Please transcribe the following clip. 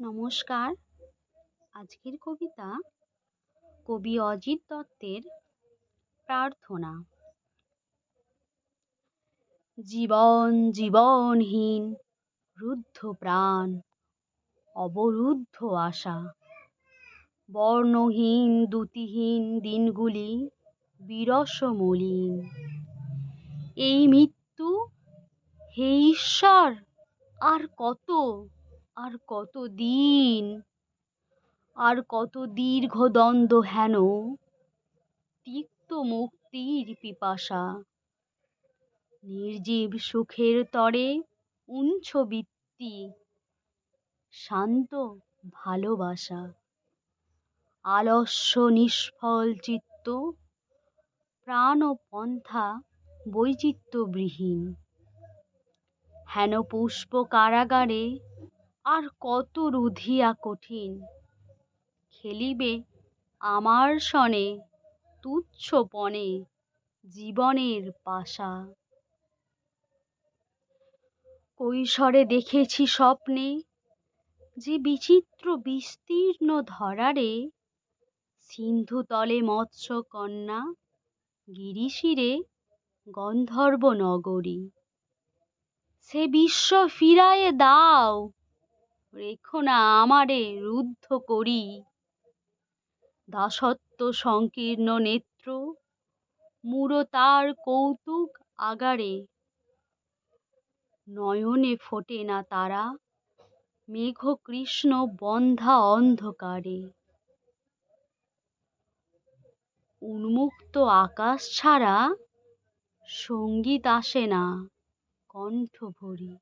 নমস্কার। আজকের কবিতা কবি অজিত দত্তের প্রার্থনা। জীবন জীবনহীন রুদ্ধ প্রাণ, অবরুদ্ধ আশা, বর্ণহীন দ্যুতিহীন দিনগুলি বিরস মলিন। এই মৃত্যু, হে ঈশ্বর, আর কত দিন, আর কত দীর্ঘ দ্বন্দ্ব হেন তিক্ত মুক্তির পিপাসা। নির্জীব সুখের তরে উঞ্চ বৃত্তি, শান্ত ভালোবাসা। আলস্য নিষ্ফল চিত্ত, প্রাণ ও পন্থা বৈচিত্র্যবিহীন। হেন পুষ্প কারাগারে আর কত রুধিয়া কঠিন। খেলিবে আমার সনে তুচ্ছপণে জীবনের পাশা। কৈশোরে দেখেছি স্বপ্নে যে বিচিত্র বিস্তীর্ণ ধরারে, সিন্ধুতলে মৎস্যকন্যা, গিরিশিরে গন্ধর্ব নগরী। সে বিশ্ব ফিরায়ে দাও, রেখো না আমারে রুদ্ধ করি। দাসত্ব সংকীর্ণ নেত্র, মূঢ় তার কৌতুক আগারে। নয়নে ফোটে না তারা, মেঘ কৃষ্ণ বন্ধা অন্ধকারে। উন্মুক্ত আকাশ ছাড়া সঙ্গীত আসে না কণ্ঠ ভরি।